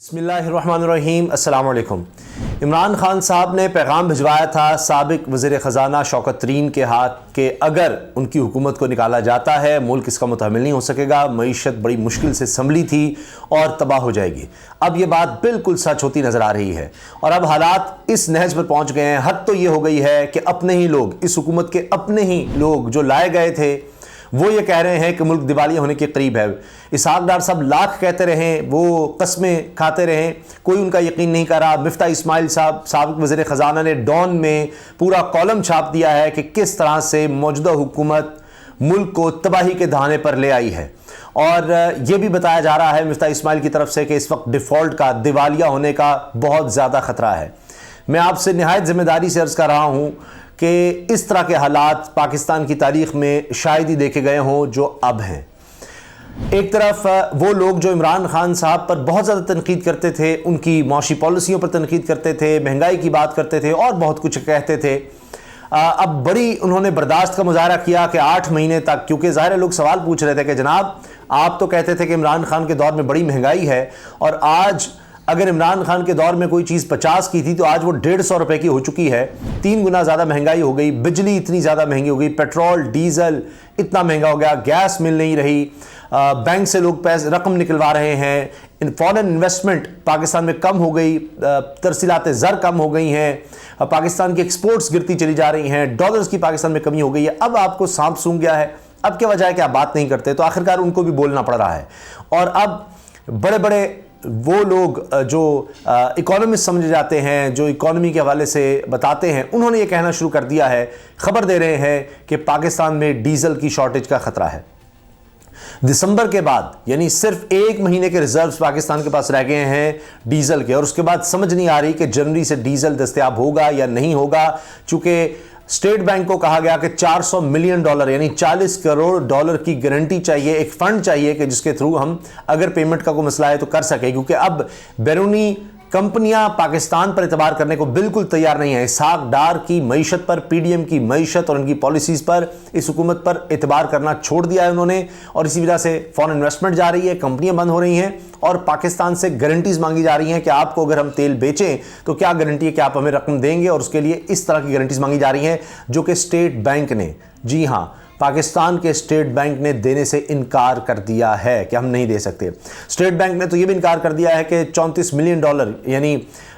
बिस्मिल्लाहिर्रहमानिर्रहीम। अस्सलाम वालेकुम। इमरान खान साहब ने पैगाम भिजवाया था साबिक वज़ीर ख़जाना शौकत तरीन के हाथ के अगर उनकी हुकूमत को निकाला जाता है मुल्क इसका मुतहम्मिल नहीं हो सकेगा, मईशत बड़ी मुश्किल से संभली थी और तबाह हो जाएगी। अब ये बात बिल्कुल सच होती नज़र आ रही है और अब हालात इस नहज पर पहुँच गए हैं। हद तो ये हो गई है कि अपने ही लोग, इस हुकूमत के अपने ही लोग जो लाए गए थे, वो ये कह रहे हैं कि मुल्क दिवालिया होने के करीब है। इसहाक डार साहब लाख कहते रहें, वो कस्में खाते रहें, कोई उनका यकीन नहीं कर रहा। मिफ्ता इस्माइल साहब साबिक वज़ीर ख़जाना ने डॉन में पूरा कॉलम छाप दिया है कि किस तरह से मौजूदा हुकूमत मुल्क को तबाही के दहाने पर ले आई है। और ये भी बताया जा रहा है मिफ्ता इस्माइल की तरफ से कि इस वक्त डिफ़ॉल्ट का, दिवालिया होने का बहुत ज़्यादा ख़तरा है। मैं आपसे निहायत ज़िम्मेदारी से अर्ज़ कर रहा हूँ कि इस तरह के हालात पाकिस्तान की तारीख़ में शायद ही देखे गए हों जो अब हैं। एक तरफ वो लोग जो इमरान खान साहब पर बहुत ज़्यादा तनकीद करते थे, उनकी मौशी पॉलिसियों पर तनकीद करते थे, महंगाई की बात करते थे और बहुत कुछ कहते थे, अब बड़ी उन्होंने बर्दाश्त का मुजाहरा किया कि 8 महीने तक, क्योंकि ज़ाहिर है लोग सवाल पूछ रहे थे कि जनाब आप तो कहते थे कि इमरान खान के दौर में बड़ी महंगाई है और आज अगर इमरान खान के दौर में कोई चीज़ 50 की थी तो आज वो 150 रुपए की हो चुकी है। 3 गुना ज़्यादा महंगाई हो गई, बिजली इतनी ज़्यादा महंगी हो गई, पेट्रोल डीजल इतना महंगा हो गया, गैस मिल नहीं रही, बैंक से लोग पैसे रकम निकलवा रहे हैं, फॉरेन इन्वेस्टमेंट पाकिस्तान में कम हो गई, तरसीलात ज़र कम हो गई हैं, पाकिस्तान की एक्सपोर्ट्स गिरती चली जा रही हैं, डॉलर्स की पाकिस्तान में कमी हो गई है। अब आपको सांप सूंघ गया है, अब क्या वजह है कि आप बात नहीं करते, तो आखिरकार उनको भी बोलना पड़ रहा है। और अब बड़े बड़े वो लोग जो इकोनॉमिस्ट समझे जाते हैं, जो इकोनॉमी के हवाले से बताते हैं, उन्होंने ये कहना शुरू कर दिया है, खबर दे रहे हैं कि पाकिस्तान में डीजल की शॉर्टेज का खतरा है। दिसंबर के बाद यानी सिर्फ 1 महीने के रिजर्व्स पाकिस्तान के पास रह गए हैं डीजल के, और उसके बाद समझ नहीं आ रही कि जनवरी से डीजल दस्तयाब होगा या नहीं होगा। चूंकि स्टेट बैंक को कहा गया कि $400 मिलियन यानी 40 करोड़ डॉलर की गारंटी चाहिए, एक फंड चाहिए कि जिसके थ्रू हम अगर पेमेंट का कोई मसला है तो कर सके, क्योंकि अब बैरूनी कंपनियां पाकिस्तान पर एतबार करने को बिल्कुल तैयार नहीं है। इसहाक डार की मईशत पर, पीडीएम की मईशत और उनकी पॉलिसीज़ पर, इस हुकूमत पर एतबार करना छोड़ दिया है उन्होंने, और इसी वजह से फॉरेन इन्वेस्टमेंट जा रही है, कंपनियां बंद हो रही हैं और पाकिस्तान से गारंटीज़ मांगी जा रही हैं कि आपको अगर हम तेल बेचें तो क्या गारंटी है कि आप हमें रकम देंगे, और उसके लिए इस तरह की गारंटीज़ मांगी जा रही हैं जो कि स्टेट बैंक ने, जी हाँ, पाकिस्तान के स्टेट बैंक ने देने से इनकार कर दिया है कि हम नहीं दे सकते। स्टेट बैंक ने तो ये भी इनकार कर दिया है कि $34 मिलियन यानी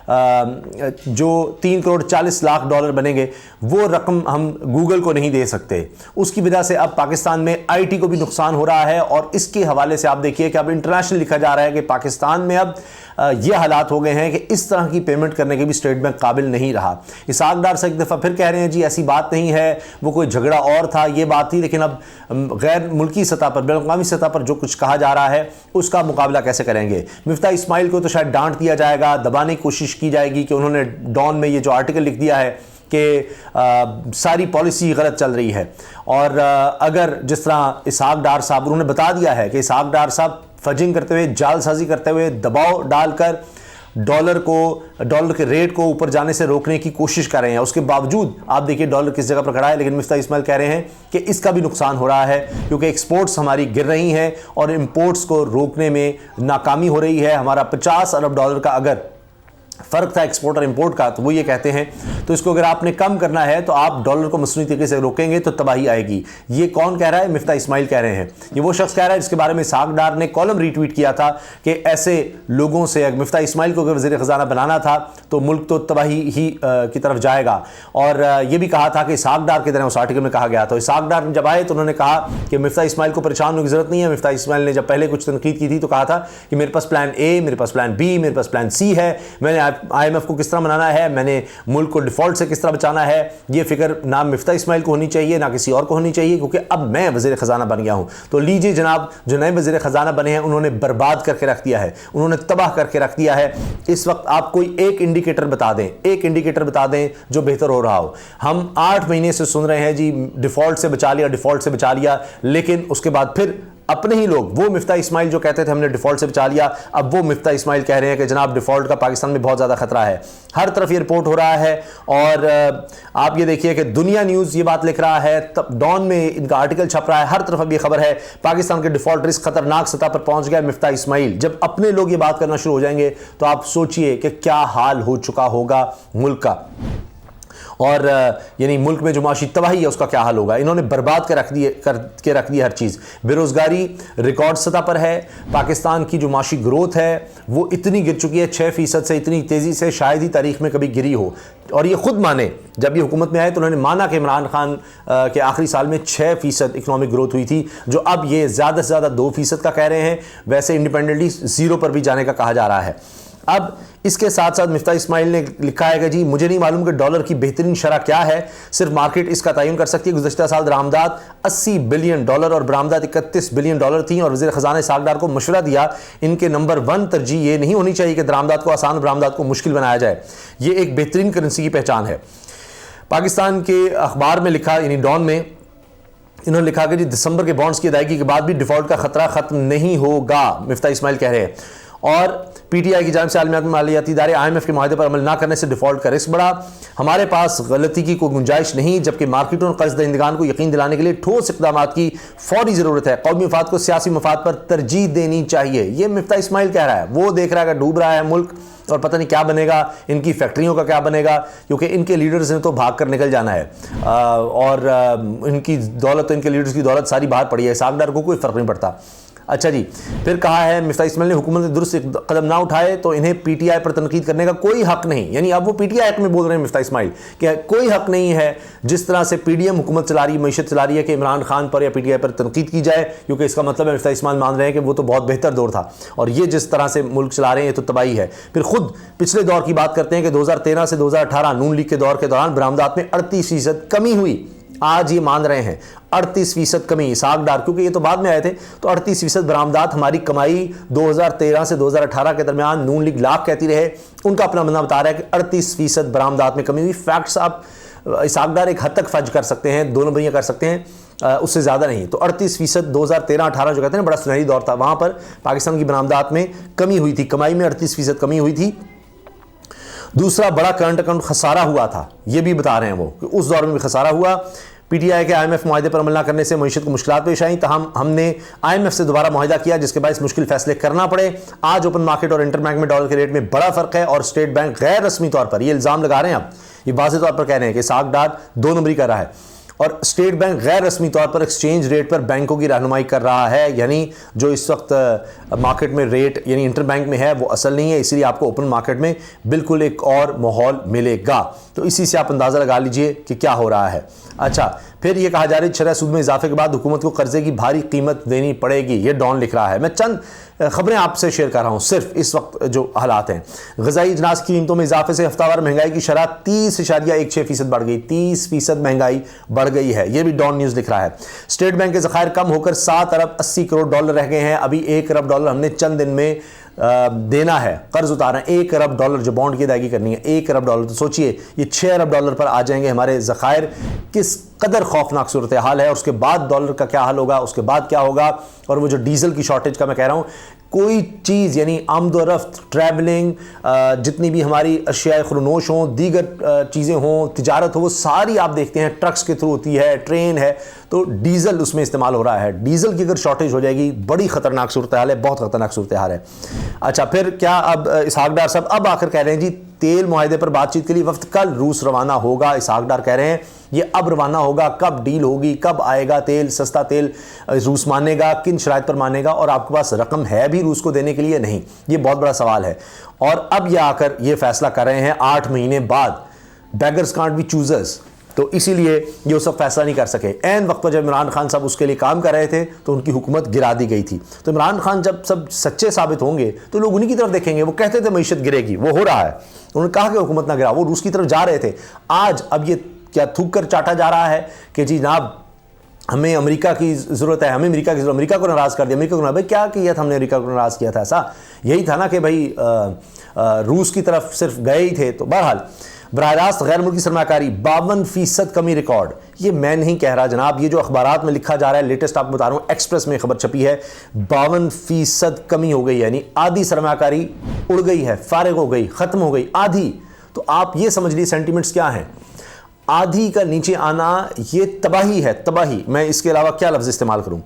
जो 3 करोड़ 40 लाख डॉलर बनेंगे वो रकम हम गूगल को नहीं दे सकते। उसकी वजह से अब पाकिस्तान में आईटी को भी नुकसान हो रहा है, और इसके हवाले से आप देखिए कि अब इंटरनेशनल लिखा जा रहा है कि पाकिस्तान में अब ये हालात हो गए हैं कि इस तरह की पेमेंट करने के भी स्टेट बैंक काबिल नहीं रहा। इसहाक डार से एक दफ़ा फिर कह रहे हैं जी ऐसी बात नहीं है, वो कोई झगड़ा और था, ये बात थी, लेकिन अब गैर मुल्की सतह पर, बैनुल-अक़वामी सतह पर जो कुछ कहा जा रहा है उसका मुकाबला कैसे करेंगे। मिफ्ता इस्माइल को तो शायद डांट दिया जाएगा, दबाने की कोशिश की जाएगी कि उन्होंने डॉन में ये जो आर्टिकल लिख दिया है कि सारी पॉलिसी गलत चल रही है। और अगर जिस तरह इसहाक डार साहब, उन्होंने बता दिया है कि इसहाक डार साहब फजिंग करते हुए, जालसाजी करते हुए, दबाव डालकर डॉलर के रेट को ऊपर जाने से रोकने की कोशिश कर रहे हैं। उसके बावजूद आप देखिए डॉलर किस जगह पर खड़ा है, लेकिन मिफ्ता इस्माइल कह रहे हैं कि इसका भी नुकसान हो रहा है क्योंकि एक्सपोर्ट्स हमारी गिर रही हैं और इंपोर्ट्स को रोकने में नाकामी हो रही है। हमारा $50 अरब का अगर फ़र्क था एक्सपोर्ट और इंपोर्ट का, तो वो ये कहते हैं तो इसको अगर आपने कम करना है तो आप डॉलर को मसनूई तरीके से रोकेंगे तो तबाही आएगी। ये कौन कह रहा है? मिफ्ता इस्माइल कह रहे हैं। ये वो शख्स कह रहा है जिसके बारे में इसहाक डार ने कॉलम रीट्वीट किया था कि ऐसे लोगों से अगर मिफ्ता इस्माइल को अगर वज़ीर ख़जाना बनाना था तो मुल्क तो तबाही ही की तरफ जाएगा। और ये भी कहा था कि इसहाक डार की तरह उस आर्टिकल में कहा गया। तो इसहाक डार जब आए तो उन्होंने कहा कि मिफ्ता इस्माइल को परेशान होने की ज़रूरत नहीं है। मिफ्ता इस्माइल ने जब पहले कुछ तनकीद की थी तो कहा था कि मेरे पास प्लान ए, मेरे पास प्लान बी, मेरे पास प्लान सी है, मैंने IMF को किस तरह मनाना है, मैंने मुल्क को डिफॉल्ट से किस तरह बचाना है, ये फिक्र ना मिफ्ता इस्माइल को होनी चाहिए ना किसी और को होनी चाहिए, क्योंकि अब मैं वज़ीर ख़जाना बन गया हूं। तो लीजिए जनाब, जो नए वज़ीर ख़जाना बने हैं उन्होंने बर्बाद करके रख दिया है, उन्होंने तबाह करके रख दिया है। इस वक्त आप कोई एक इंडिकेटर बता दें, एक इंडिकेटर बता दें जो बेहतर हो रहा हो। हम 8 महीने से सुन रहे हैं जी डिफॉल्ट से बचा लिया, डिफॉल्ट से बचा लिया, लेकिन उसके बाद फिर अपने ही लोग, वो मिफ्ता इस्माइल जो कहते थे हमने डिफॉल्ट से बचा लिया, अब वो मिफ्ता इस्माइल कह रहे हैं कि जनाब डिफॉल्ट का पाकिस्तान में बहुत ज़्यादा खतरा है। हर तरफ ये रिपोर्ट हो रहा है। और आप ये देखिए कि दुनिया न्यूज़ ये बात लिख रहा है, तब डॉन में इनका आर्टिकल छप रहा है, हर तरफ अब ये खबर है पाकिस्तान के डिफॉल्ट रिस्क खतरनाक सतह पर पहुंच गया। मिफ्ता इस्माइल, जब अपने लोग ये बात करना शुरू हो जाएंगे तो आप सोचिए कि क्या हाल हो चुका होगा मुल्क का, और यानी मुल्क में जो माशी तबाही है उसका क्या हाल होगा। इन्होंने बर्बाद कर रख दी हर चीज़। बेरोज़गारी रिकॉर्ड सतह पर है। पाकिस्तान की जो माशी ग्रोथ है वो इतनी गिर चुकी है 6% से, इतनी तेज़ी से शायद ही तारीख में कभी गिरी हो। और ये खुद माने, जब ये हुकूमत में आए तो उन्होंने माना कि इमरान खान के आखिरी साल में 6% इकनॉमिक ग्रोथ हुई थी, जो अब ये ज़्यादा से ज़्यादा 2% का कह रहे हैं। वैसे इंडिपेंडेंटली 0 पर भी जाने का कहा जा रहा है। अब इसके साथ साथ मिफ्ता इस्माइल ने लिखा है कि जी मुझे नहीं मालूम कि डॉलर की बेहतरीन शरह क्या है, सिर्फ मार्केट इसका तयन कर सकती है। गुज़श्ता साल दरामदात $80 बिलियन और बरामदात $31 बिलियन थी, और वज़ीर ख़ज़ाना इसहाक़ डार को मशवरा दिया इनके नंबर 1 तरजीह ये नहीं होनी चाहिए कि दरामदात को आसान, बरामदात को मुश्किल बनाया जाए। ये एक बेहतरीन करेंसी की पहचान है। पाकिस्तान के अखबार में लिखा, यानी डॉन में इन्होंने लिखा कि जी दिसंबर के बॉन्ड्स की अदायगी के बाद भी डिफॉल्ट का खतरा खत्म नहीं होगा, मिफ्ता इस्माइल कह रहे हैं। और पीटीआई की जानिब से आलमी मालियाती इदारे IMF के माहदे पर अमल ना करने से डिफॉल्ट का रिस्क बढ़ा। हमारे पास गलती की कोई गुंजाइश नहीं, जबकि मार्केटों और कर्ज दहिंदगान को यकीन दिलाने के लिए ठोस इक़दाम की फौरी ज़रूरत है। कौमी मफाद को सियासी मफाद पर तरजीह देनी चाहिए। ये मिफ्ता इस्माइल कह रहा है। वो देख रहा है कि डूब रहा है मुल्क और पता नहीं क्या बनेगा, इनकी फैक्ट्रियों का क्या बनेगा, क्योंकि इनके लीडर्स ने तो भाग कर निकल जाना है। और इनकी दौलत, तो इनके लीडर्स की दौलत सारी बाहर पड़ी है, इसहाक़ डार को कोई फ़र्क नहीं पड़ता। अच्छा जी, फिर कहा है मिफ्ता इस्माइल ने हुकूमत ने दुरुस्त कदम ना उठाए तो इन्हें पीटीआई पर तनकीद करने का कोई हक नहीं। यानी अब वो पीटीआई में बोल रहे हैं मिफ्ता इस्माइल कि कोई हक नहीं है जिस तरह से पीडीएम हुकूमत चला रही है, मईशत चला रही है, कि इमरान खान पर या पीटीआई पर तनकीद की जाए, क्योंकि इसका मतलब है मिफ्ता इस्माइल मान रहे हैं कि वो तो बहुत बेहतर दौर था और ये जिस तरह से मुल्क चला रहे हैं ये तो तबाही है। फिर खुद पिछले दौर की बात करते हैं कि 2013 से 2018 नून लीग के दौर के दौरान बरामदात में 38% कमी हुई। आज ये मान रहे हैं 38% कमी। इसहाक़ डार, क्योंकि ये तो बाद में आए थे, तो 38% बरामदात हमारी कमाई 2013 से 2018 के दरमियान नून लीग लाख कहती रहे, उनका अपना बंदा बता रहा है कि 38% बरामदात में कमी हुई। फैक्ट्स आप इसहाक़ डार एक हद तक फज कर सकते हैं, दोनों भैया कर सकते हैं, उससे ज़्यादा नहीं। तो 38% 2013-18 जो कहते हैं बड़ा सुनहरी दौर था, वहाँ पर पाकिस्तान की बरामदात में कमी हुई थी, कमाई में 38% कमी हुई थी। दूसरा बड़ा करंट अकाउंट खसारा हुआ था, ये भी बता रहे हैं वो कि उस दौर में भी खसारा हुआ। पीटीआई के IMF माहदे पर अमल न करने से मईशत को मुश्किलात पेश आई, तहम हमने IMF से दोबारा माहिदा किया, जिसके बाद मुश्किल फैसले करना पड़े। आज ओपन मार्केट और इंटर बैंक में डॉलर के रेट में बड़ा फर्क है और स्टेट बैंक गैर रस्मी तौर पर ये इल्ज़ाम लगा रहे हैं, अब ये वाज़ेह तौर पर कह रहे हैं कि इसहाक़ डार 2 नंबरी कर रहा है और स्टेट बैंक गैर रस्मी तौर पर एक्सचेंज रेट पर बैंकों की रहनुमाई कर रहा है। यानी जो इस वक्त मार्केट में रेट यानी इंटर बैंक में है वो असल नहीं है, इसलिए आपको ओपन मार्केट में बिल्कुल एक और माहौल मिलेगा। तो इसी से आप अंदाज़ा लगा लीजिए कि क्या हो रहा है। अच्छा, फिर ये कहा जा रहा है शरह सूद में इजाफे के बाद हुकूमत को कर्जे की भारी कीमत देनी पड़ेगी, ये डॉन लिख रहा है। मैं चंद खबरें आपसे शेयर कर रहा हूँ सिर्फ इस वक्त जो हालात हैं। ग़िज़ाई अजनास की कीमतों में इजाफे से हफ्तावार महंगाई की शरह 30.16% बढ़ गई, 30% महंगाई बढ़ गई है, ये भी डॉन न्यूज़ लिख रहा है। स्टेट बैंक के ज़खायर कम होकर 7 अरब 80 करोड़ डॉलर रह गए हैं। अभी 1 अरब डॉलर हमने चंद दिन में देना है, कर्ज उतारना है। 1 अरब डॉलर जो बॉन्ड की अदायगी करनी है, 1 अरब डॉलर, तो सोचिए ये 6 अरब डॉलर पर आ जाएंगे हमारे ज़खायर। किस कदर खौफनाक सूरत हाल है। और उसके बाद डॉलर का क्या हाल होगा, उसके बाद क्या होगा। और वो जो डीजल की शॉर्टेज का मैं कह रहा हूँ, कोई चीज़ यानी आमदोरफ्त, ट्रैवलिंग, जितनी भी हमारी अशियाए खुरनोश हों, दीगर चीज़ें हों, तिजारत हो, वो सारी आप देखते हैं ट्रक्स के थ्रू होती है, ट्रेन है, तो डीजल उसमें इस्तेमाल हो रहा है। डीजल की अगर शॉर्टेज हो जाएगी, बड़ी ख़तरनाक सूरत हाल है, बहुत ख़तरनाक सूरत हाल है। अच्छा, फिर क्या अब इसहाक़ डार साहब अब आकर कह रहे हैं जी तेल मुआहदे पर बातचीत के लिए वक्त कल रूस रवाना होगा। इसहाक़ डार कह रहे हैं ये अब रवाना होगा, कब डील होगी, कब आएगा तेल, सस्ता तेल रूस मानेगा, किन शराइत पर मानेगा, और आपके पास रकम है भी रूस को देने के लिए नहीं, ये बहुत बड़ा सवाल है। और अब ये आकर ये फैसला कर रहे हैं 8 महीने बाद। बेगर्स कांट बी चूजर्स, तो इसीलिए ये उस वक्त फैसला नहीं कर सके। ऐन वक्त पर जब इमरान खान साहब उसके लिए काम कर रहे थे तो उनकी हुकूमत गिरा दी गई थी। तो इमरान खान जब सब सच्चे साबित होंगे तो लोग उन्हीं की तरफ देखेंगे। वो कहते थे मईशत गिरेगी, वो हो रहा है, उन्होंने कहा कि हुकूमत ना गिरा, वो रूस की तरफ जा रहे थे। आज अब ये क्या थूक कर चाटा जा रहा है कि जी जनाब हमें अमेरिका की ज़रूरत है, हमें अमेरिका की ज़रूरत, अमेरिका को नाराज़ कर दिया, अमेरिका को भाई क्या किया था हमने, अमेरिका को नाराज़ किया था, ऐसा यही था ना कि भाई रूस की तरफ सिर्फ गए ही थे। तो बहरहाल बराह रास्त गैर मुल्की सरमाकारी 52% कमी रिकॉर्ड। ये मैं नहीं कह रहा जनाब, ये जो अखबारात में लिखा जा रहा है, लेटेस्ट आपको बता रहा हूँ, एक्सप्रेस में खबर छपी है, 52% कमी हो गई, यानी आधी सरमाकारी उड़ गई है, फारिग हो गई, खत्म हो गई, आधी। तो आप ये समझ लीजिए सेंटीमेंट्स क्या हैं। आधी का नीचे आना ये तबाही है, तबाही। मैं इसके अलावा क्या लफ्ज़ इस्तेमाल करूं।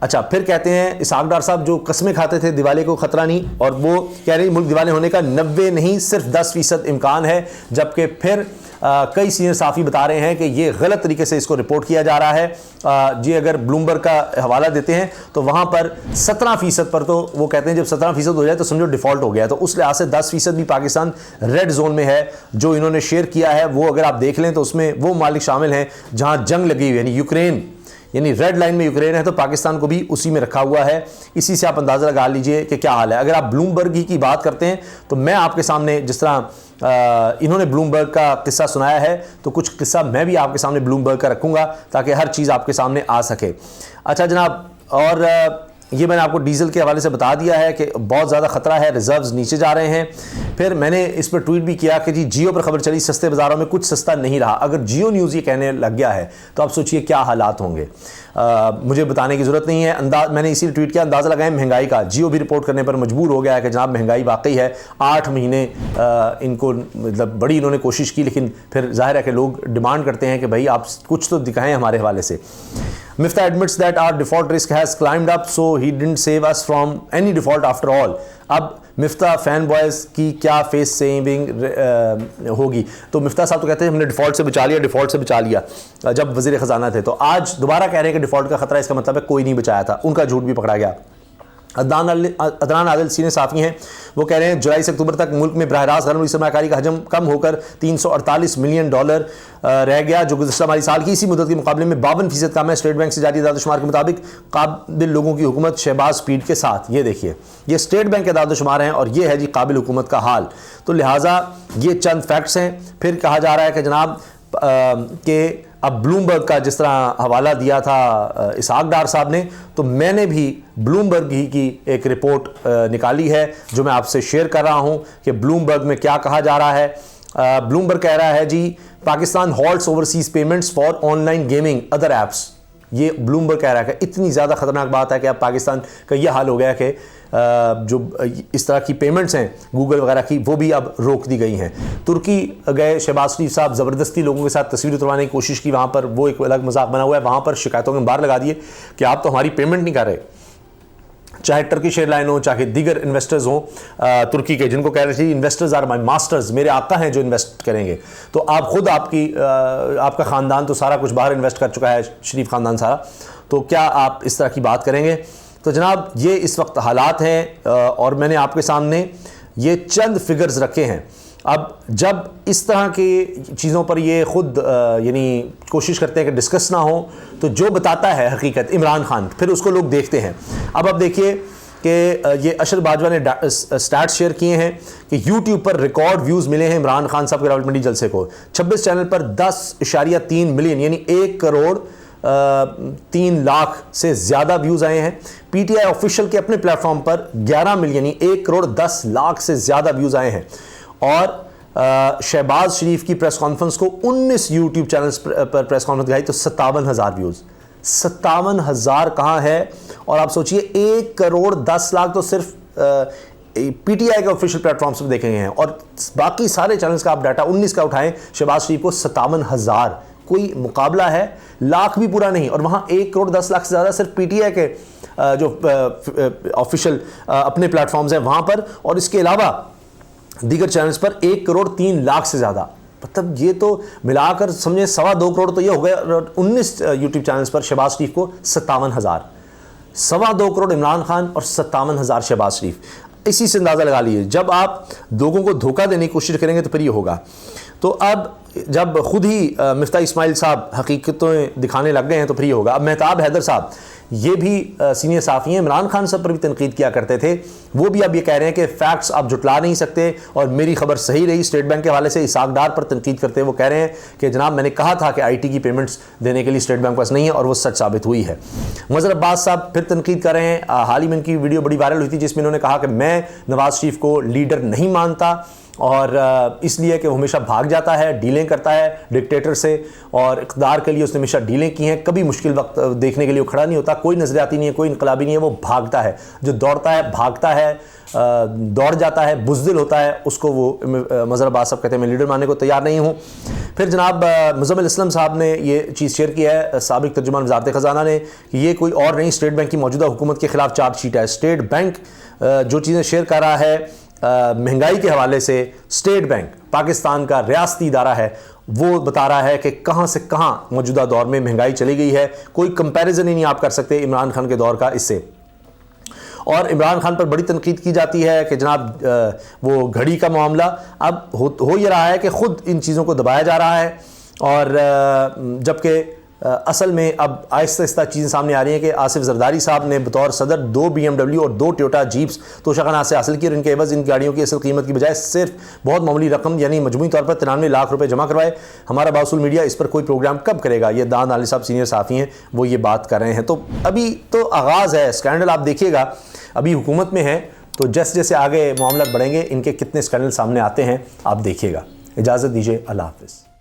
अच्छा, फिर कहते हैं इसहाक डार साहब जो कस्में खाते थे दिवाले को खतरा नहीं, और वो कह रहे हैं मुल्क दिवाले होने का 90 नहीं सिर्फ 10% इम्कान है, जबकि फिर कई सीनियर साफ़ी बता रहे हैं कि ये गलत तरीके से इसको रिपोर्ट किया जा रहा है। जी अगर ब्लूमबर्ग का हवाला देते हैं तो वहाँ पर 17% पर, तो वो कहते हैं जब 17% हो जाए तो समझो डिफ़ॉल्ट हो गया। तो उस लिहाज से 10% भी पाकिस्तान रेड जोन में है। जो इन्होंने शेयर किया है वो अगर आप देख लें तो उसमें वो मालिक शामिल हैं जहाँ जंग लगी हुई है, यानी यूक्रेन, यानी रेड लाइन में यूक्रेन है, तो पाकिस्तान को भी उसी में रखा हुआ है। इसी से आप अंदाज़ा लगा लीजिए कि क्या हाल है। अगर आप ब्लूमबर्ग की बात करते हैं तो मैं आपके सामने जिस तरह इन्होंने ब्लूमबर्ग का किस्सा सुनाया है, तो कुछ किस्सा मैं भी आपके सामने ब्लूमबर्ग का रखूँगा ताकि हर चीज़ आपके सामने आ सके। अच्छा जनाब, और ये मैंने आपको डीजल के हवाले से बता दिया है कि बहुत ज़्यादा ख़तरा है, रिजर्व्स नीचे जा रहे हैं। फिर मैंने इस पर ट्वीट भी किया कि जी जियो पर खबर चली सस्ते बाज़ारों में कुछ सस्ता नहीं रहा। अगर जियो न्यूज़ ये कहने लग गया है तो आप सोचिए क्या हालात होंगे। मुझे बताने की ज़रूरत नहीं है, मैंने इसीलिए ट्वीट किया, अंदाज़ा लगाएं महंगाई का। जियो भी रिपोर्ट करने पर मजबूर हो गया है कि जनाब महंगाई वाकई है। 8 महीने इनको मतलब बड़ी इन्होंने कोशिश की, लेकिन फिर जाहिर है कि लोग डिमांड करते हैं कि भाई आप कुछ तो दिखाएं हमारे हवाले से। Mifta admits that our default risk has climbed up, so he didn't save us from any default after all. अब मिफ्ता फैन बॉयज़ की क्या फेस सेविंग होगी। तो मिफ्ता साहब तो कहते हैं हमने डिफ़ॉल्ट से बचा लिया, डिफ़ॉल्ट से बचा लिया जब वज़ीर ख़जाना थे। तो आज दोबारा कह रहे हैं कि डिफ़ॉल्ट का ख़तरा, इसका मतलब है कोई नहीं बचाया था, उनका झूठ भी पकड़ा गया। अदनान आदिल सीनियर साफ़ी हैं, वो कह रहे हैं जुलाई से अक्टूबर तक मुल्क में बराह रास्त गैर सरमाकारी का हजम कम होकर $348 मिलियन रह गया, जो गुज़श्ता माली साल की इसी मुद्दत के मुकाबले में 52% कम है। स्टेट बैंक से जारी दादोशुमार के मुताबिक काबिल लोगों की हुकूमत शहबाज स्पीड के साथ। ये देखिए, ये स्टेट बैंक के दादोशुमार हैं और ये है जी काबिल हुकूमत का हाल। तो लिहाजा ये चंद फैक्ट्स हैं। फिर कहा जा रहा है कि जनाब कि अब ब्लूमबर्ग का जिस तरह हवाला दिया था इसहाक डार साहब ने, तो मैंने भी ब्लूमबर्ग ही की एक रिपोर्ट निकाली है जो मैं आपसे शेयर कर रहा हूं कि ब्लूमबर्ग में क्या कहा जा रहा है। ब्लूमबर्ग कह रहा है जी Pakistan halts overseas payments for online gaming other apps. ये ब्लूमबर्ग कह रहा है कि इतनी ज़्यादा ख़तरनाक बात है कि अब पाकिस्तान का ये हाल हो गया कि जो इस तरह की पेमेंट्स हैं गूगल वगैरह की, वो भी अब रोक दी गई हैं। तुर्की गए शहबाज शरीफ साहब, ज़बरदस्ती लोगों के साथ तस्वीर उतरवाने की कोशिश की, वहाँ पर वो एक अलग मजाक बना हुआ है। वहाँ पर शिकायतों के बार लगा दिए कि आप तो हमारी पेमेंट नहीं कर रहे, चाहे टर्किश एयरलाइन हो, चाहे दीगर इन्वेस्टर्स हों तुर्की के, जिनको कह रहे थे इन्वेस्टर्स आर माई मास्टर्स, मेरे आका हैं जो इन्वेस्ट करेंगे। तो आप खुद आपका ख़ानदान तो सारा कुछ बाहर इन्वेस्ट कर चुका है, शरीफ ख़ानदान सारा, तो क्या आप इस तरह की बात करेंगे। तो जनाब ये इस वक्त हालात हैं और मैंने आपके सामने ये चंद फिगर्स रखे हैं। अब जब इस तरह की चीज़ों पर ये खुद यानी कोशिश करते हैं कि डिस्कस ना हो, तो जो बताता है हकीकत इमरान खान, फिर उसको लोग देखते हैं। अब आप देखिए कि ये अशर बाजवा ने स्टैट्स शेयर किए हैं कि यूट्यूब पर रिकॉर्ड व्यूज़ मिले हैं इमरान खान साहब के रावलपिंडी जलसे को। 26 चैनल पर 10.3 मिलियन यानी 1 करोड़ 3 लाख से ज़्यादा व्यूज़ आए हैं। पीटीआई ऑफिशियल के अपने प्लेटफॉर्म पर 11 मिलियन यानी 1 करोड़ 10 लाख से ज़्यादा व्यूज़ आए हैं। और शहबाज शरीफ की प्रेस कॉन्फ्रेंस को 19 यूट्यूब चैनल्स पर प्रेस कॉन्फ्रेंस दिखाई तो 57,000 व्यूज़। 57,000 कहाँ है। और आप सोचिए 1 करोड़ 10 लाख तो सिर्फ पीटीआई के ऑफिशियल प्लेटफॉर्म्स पर देखे गए हैं, और बाकी सारे चैनल्स का आप डाटा 19 का उठाएं, शहबाज शरीफ को 57,000, कोई मुकाबला है, लाख भी पूरा नहीं। और वहाँ 1 करोड़ 10 लाख से ज़्यादा सिर्फ पीटीआई के जो ऑफिशियल अपने प्लेटफॉर्म्स हैं वहाँ पर, और इसके अलावा दीगर चैनल्स पर 1 करोड़ 3 लाख से ज़्यादा। मतलब ये तो मिलाकर समझे 2.25 करोड़ तो ये हो गया। 19 यूट्यूब चैनल्स पर शहबाज शरीफ को 57,000, 2.25 करोड़ इमरान खान और 57,000 शहबाज शरीफ। इसी से अंदाज़ा लगा लीजिए जब आप लोगों को धोखा देने की कोशिश करेंगे तो फिर ये होगा। तो अब जब खुद ही मिफ्ता इस्माइल साहब हकीकतें दिखाने लग गए हैं तो फिर ये होगा। अब मेहताब हैदर साहब ये भी सीनियर साफ़ी हैं, इमरान खान साहब पर भी तनकीद किया करते थे, वो भी अब ये कह रहे हैं कि फैक्ट्स आप जुटला नहीं सकते और मेरी खबर सही रही। स्टेट बैंक के हवाले से इसहाक डार पर तनकीद करते हैं वो कह रहे हैं कि जनाब मैंने कहा था कि आईटी की पेमेंट्स देने के लिए स्टेट बैंक पास नहीं है, और वो सच साबित हुई है। मज़हर अब्बास साहब फिर तनकीद कर रहे हैं। हाल ही में इनकी वीडियो बड़ी वायरल हुई थी जिसमें इन्होंने कहा कि मैं नवाज शरीफ को लीडर नहीं मानता, और इसलिए कि वो हमेशा भाग जाता है, डीलें करता है डिक्टेटर से, और इक़्तिदार के लिए उसने हमेशा डीलें की हैं। कभी मुश्किल वक्त देखने के लिए वो खड़ा नहीं होता, कोई नज़रियाती नहीं है, कोई इनकलाबी नहीं है, वो भागता है। जो दौड़ता है, भागता है, दौड़ जाता है, बुज़दिल होता है, उसको वो मज़हर अब्बास साहब कहते हैं मैं लीडर मानने को तैयार नहीं हूँ। फिर जनाब मुज़म्मिल इस्लाम साहब ने ये चीज़ शेयर किया है, साबिक़ तर्जुमान वज़ारत ख़ज़ाना ने, कि ये कोई और नहीं, स्टेट बैंक की मौजूदा हुकूमत के ख़िलाफ़ चार्जशीट है। स्टेट बैंक जो चीज़ें शेयर कर रहा है महंगाई के हवाले से, स्टेट बैंक पाकिस्तान का रियासती इदारा है, वो बता रहा है कि कहाँ से कहाँ मौजूदा दौर में महंगाई चली गई है। कोई कंपैरिजन ही नहीं आप कर सकते इमरान खान के दौर का इससे। और इमरान खान पर बड़ी तनकीद की जाती है कि जनाब वो घड़ी का मामला अब हो ये रहा है कि ख़ुद इन चीज़ों को दबाया जा रहा है, और जबकि असल में अब आहिस्ता आहिस्ता चीज़ें सामने आ रही हैं कि आसिफ जरदारी साहब ने बतौर सदर 2 BMW और 2 टोयोटा जीप्स तोशाखाना से हासिल की, और इनके एवज़ इन गाड़ियों की असल कीमत की बजाय सिर्फ बहुत मामूली रकम यानी मजमूई तौर पर 93 लाख रुपए जमा करवाए। हमारा बाउसूल मीडिया इस पर कोई प्रोग्राम कब करेगा? ये दान आली साहब सीनियर साफ़ी हैं, वो ये बात कर रहे हैं। तो अभी तो आगाज़ है स्कैंडल, आप देखिएगा अभी हुकूमत में है, तो जैसे जैसे आगे मामला बढ़ेंगे इनके कितने स्कैंडल सामने आते हैं आप देखिएगा। इजाज़त दीजिए, अल्लाह हाफ़िज़।